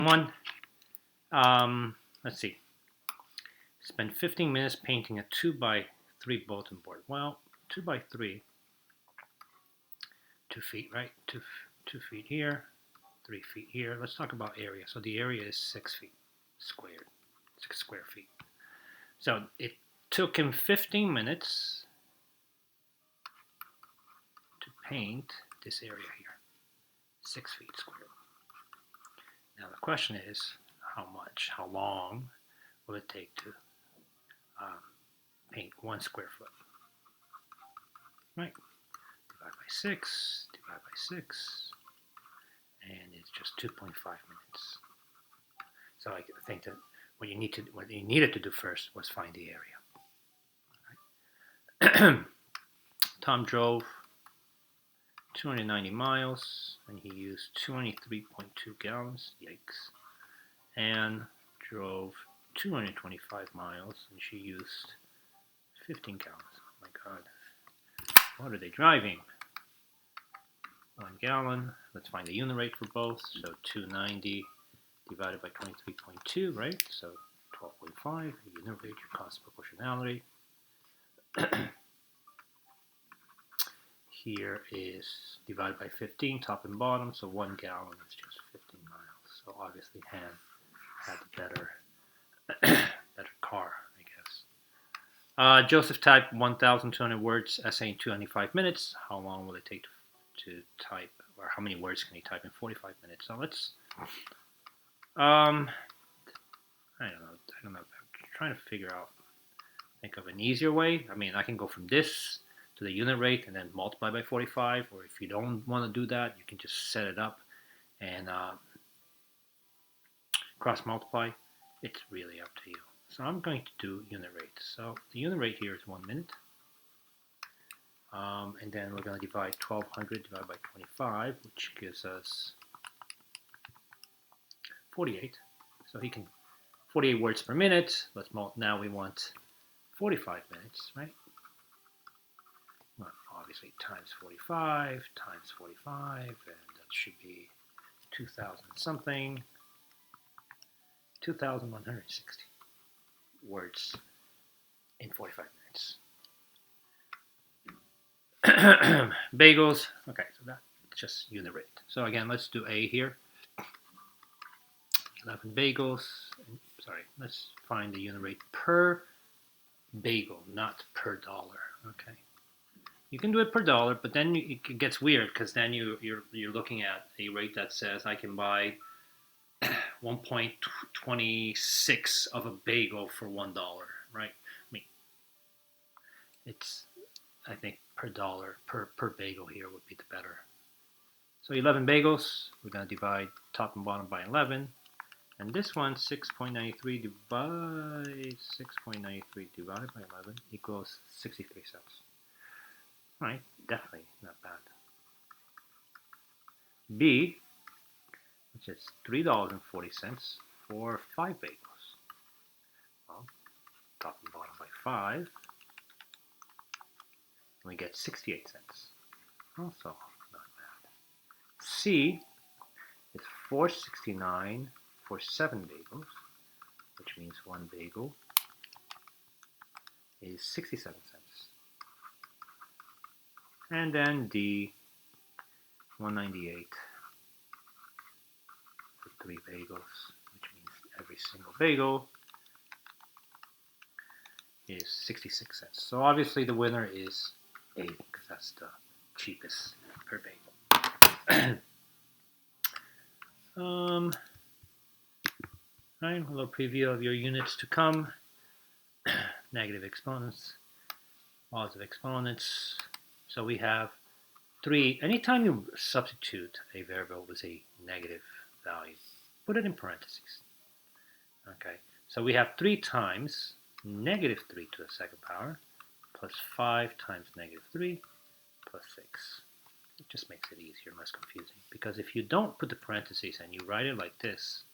One, let's see. Spend 15 minutes painting a 2x3 bulletin board. Well, 2x3, 2 feet, right? 2 feet here, 3 feet here. Let's talk about area. So the area is 6 feet squared, 6 square feet. So it took him 15 minutes to paint this area here, 6 feet squared. Now the question is, how long will it take to paint 1 square foot? Right? Divide by 6, divide by 6, and it's just 2.5 minutes. So I think that what you needed to do first was find the area. Tom drove 290 miles and he used 23.2 gallons. Yikes. Anne drove 225 miles and she used 15 gallons. Oh my God. What are they driving? 1 gallon. Let's find the unit rate for both. So 290 divided by 23.2, right? So 12.5. Unit rate, your cost proportionality. Here is divided by 15, top and bottom. So 1 gallon is just 15 miles. So obviously Han had the better car, I guess. Joseph typed 1,200 words essay in 25 minutes. How long will it take to type, or how many words can he type in 45 minutes? So let's, I don't know. I'm trying to think of an easier way. I mean, I can go from this to the unit rate and then multiply by 45, or if you don't want to do that, you can just set it up and cross multiply. It's really up to you. So I'm going to do unit rate. So the unit rate here is 1 minute. And then we're going to divide 1200 divided by 25, which gives us 48. So he can 48 words per minute. Now we want 45 minutes, right? Well, obviously times 45 times 45, and that should be 2,000 something. 2,160 words in 45 minutes. Bagels. Okay, so that's just unit rate. So again, let's do A here. 11 bagels. Sorry, let's find the unit rate per bagel, not per dollar. Okay. You can do it per dollar, but then it gets weird because then you're looking at a rate that says I can buy 1.26 of a bagel for $1, right? I mean, I think per dollar, per bagel here would be the better. So 11 bagels, we're going to divide top and bottom by 11. And this one, 6.93 divided by 11 equals 63 cents. All right, definitely not bad. B, which is $3.40 for 5 bagels. Well, top and bottom by 5. And we get 68 cents. Also not bad. C is $4.69 for 7 bagels, which means 1 bagel is 67 cents. And then D, $1.98 for 3 bagels, which means every single bagel is 66 cents. So obviously the winner is A, because that's the cheapest per bagel. Right, a little preview of your units to come. Negative exponents, positive exponents. So we have 3. Anytime you substitute a variable with a negative value, put it in parentheses. Okay, so we have 3 times negative 3 to the second power plus 5 times negative 3 plus 6. It just makes it easier, less confusing. Because if you don't put the parentheses and you write it like this,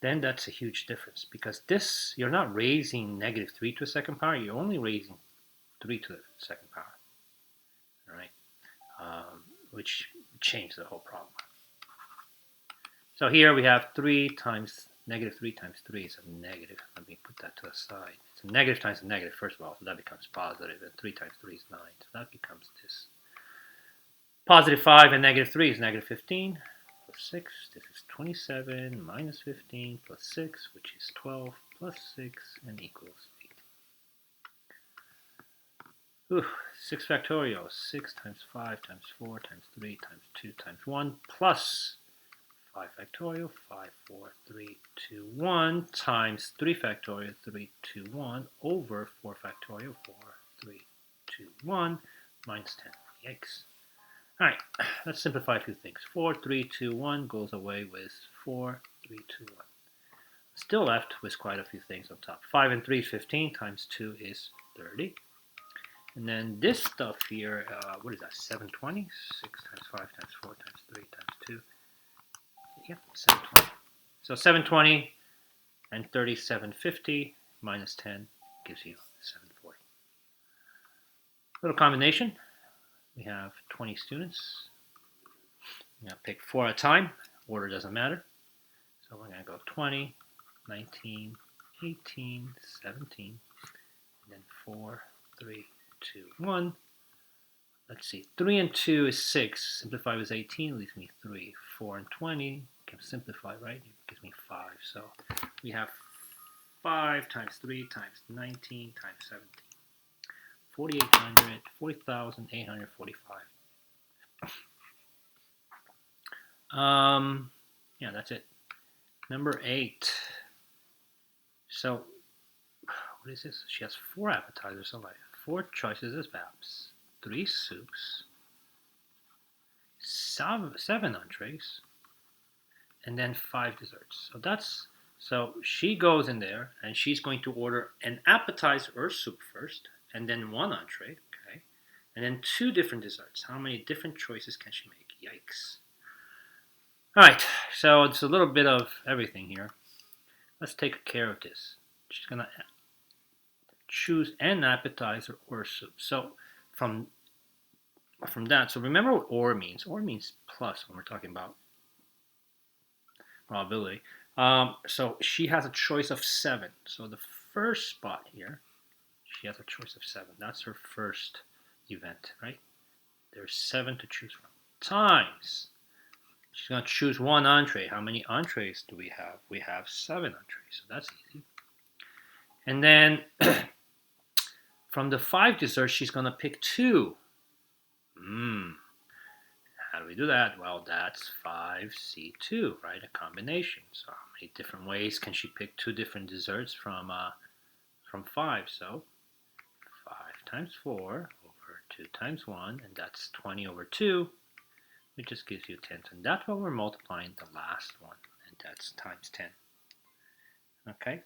then that's a huge difference. Because this, you're not raising negative 3 to the second power, you're only raising 3 to the second power. All right? Which changed the whole problem. So here we have 3 times negative 3 times 3 is a negative. Let me put that to the side. It's a negative times a negative, first of all, so that becomes positive. And 3 times 3 is 9, so that becomes this. Positive 5 and negative 3 is negative 15 plus 6. This is 27 minus 15 plus 6, which is 12 plus 6 and equals 8. 6 factorial. 6 times 5 times 4 times 3 times 2 times 1 plus 5 factorial, 5, 4, 3, 2, 1 times 3 factorial, 3, 2, 1 over 4 factorial, 4, 3, 2, 1 minus 10. Yikes. All right, let's simplify a few things. 4, 3, 2, 1 goes away with 4, 3, 2, 1. Still left with quite a few things on top. 5 and 3 is 15 times 2 is 30. And then this stuff here, what is that, 720? 6 times 5 times 4 times 3 times 2. Yep, 720. So 720 and 3750 minus 10 gives you 740. Little combination. We have 20 students. I'm going to pick 4 at a time. Order doesn't matter. So we're going to go 20, 19, 18, 17, and then 4, 3, 2, 1. Let's see. 3 and 2 is 6. Simplify with 18 leaves me 3. 4 and 20 can simplify, right? It gives me 5. So we have 5 times 3 times 19 times 17. 4,800, 40,845. Yeah, that's it. Number 8. So, what is this? She has 4 appetizers, so like 4 choices of apps, 3 soups, 7 entrees, and then 5 desserts. So she goes in there and she's going to order an appetizer or soup first, and then 1 entree, okay, and then 2 different desserts. How many different choices can she make? Yikes. All right, so it's a little bit of everything here. Let's take care of this. She's gonna choose an appetizer or soup. So from that, so remember what or means. Or means plus when we're talking about probability. So she has a choice of 7. So the first spot here, she has a choice of 7. That's her first event, right? There's 7 to choose from. Times. She's going to choose 1 entree. How many entrees do we have? We have 7 entrees, so that's easy. And then from the 5 desserts, she's going to pick 2. How do we do that? Well, that's 5C2, right? A combination. So how many different ways can she pick 2 different desserts from 5? So 5 times 4 over 2 times 1, and that's 20 over 2, which just gives you 10. And that's what we're multiplying the last one, and that's times 10. Okay.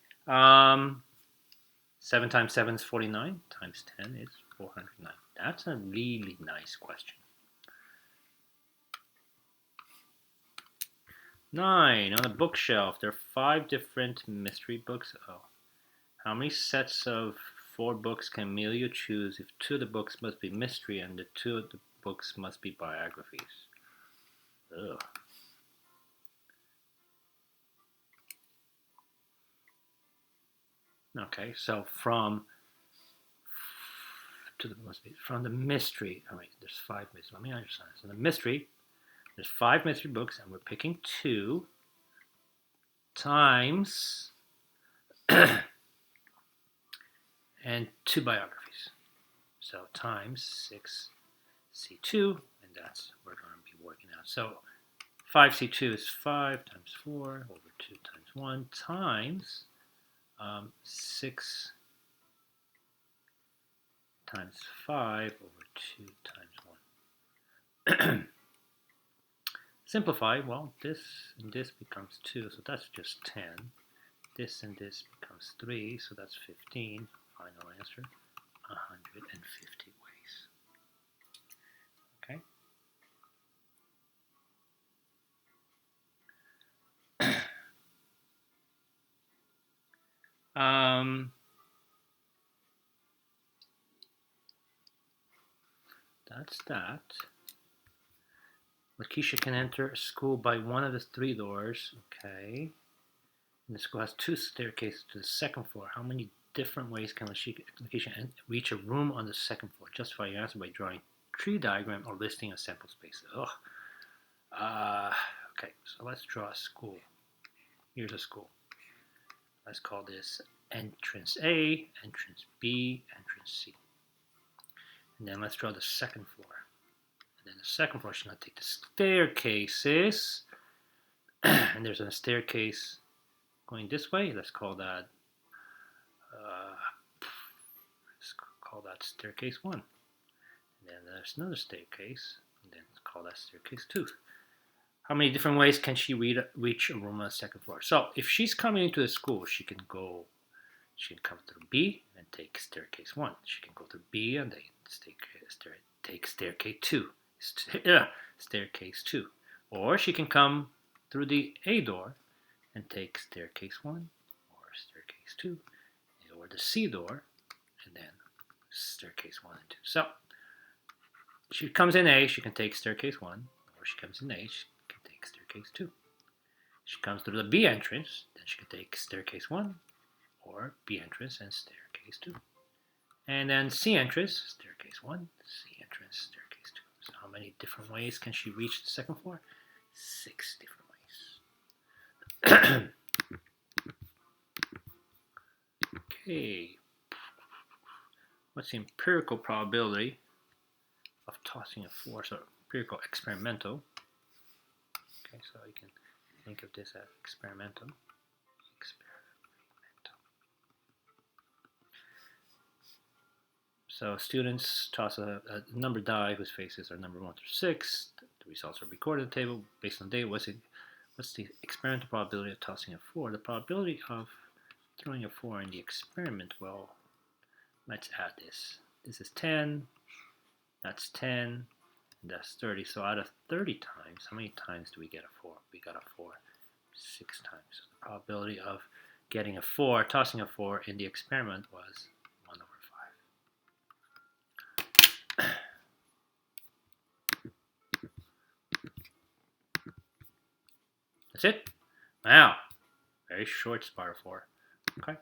7 times 7 is 49, times 10 is 409. That's a really nice question. 9, on the bookshelf, there are 5 different mystery books. Oh, how many sets of 4 books can Emilio choose if 2 of the books must be mystery and the 2 of the books must be biographies? Ugh. Okay, so from the mystery. Oh wait, there's 5 mystery. Let me understand. So the mystery, there's 5 mystery books, and we're picking 2 times and 2 biographies. So times 6C2, and that's what we're going to be working out. So 5C2 is 5 times 4 over 2 times 1 times 6 times 5 over 2 times 1. Simplify, well, this and this becomes 2, so that's just 10. This and this becomes 3, so that's 15. Final answer, 150 ways. Okay. That's that. Lakeisha can enter a school by one of the 3 doors. Okay. And the school has 2 staircases to the 2nd floor. How many different ways can Lakeisha reach a room on the 2nd floor? Justify your answer by drawing tree diagram or listing a sample space. Ugh. Okay, so let's draw a school. Here's a school. Let's call this entrance A, entrance B, entrance C. And then let's draw the 2nd floor. And then the 2nd floor, she's going to take the staircases. And there's a staircase going this way. Let's call that staircase 1. And then there's another staircase. And then let's call that staircase 2. How many different ways can she reach a room on the 2nd floor? So if she's coming into the school, she can come through B and take staircase 1. She can go through B and take staircase 2. Staircase 2. Or she can come through the A door and take staircase 1 or staircase 2 or the C door and then staircase 1 and 2. So she comes in A, she can take staircase 1, or she comes in A, she can take staircase 2. She comes through the B entrance, then she can take staircase 1 or B entrance and staircase 2. And then C entrance, staircase 1, C entrance, staircase 2. So how many different ways can she reach the 2nd floor? 6 different ways. Okay. What's the empirical probability of tossing a 4? So empirical, experimental. Okay, so you can think of this as experimental. So students toss a number die whose faces are number 1 through 6. The results are recorded in the table based on data. What's the experimental probability of tossing a 4? The probability of throwing a 4 in the experiment, well, let's add this. This is 10, that's 10, and that's 30. So out of 30 times, how many times do we get a 4? We got a 4 6 times. So the probability of getting a 4, tossing a 4 in the experiment was 1 over 5. That's it? Wow. Very short SPAR 4. Okay.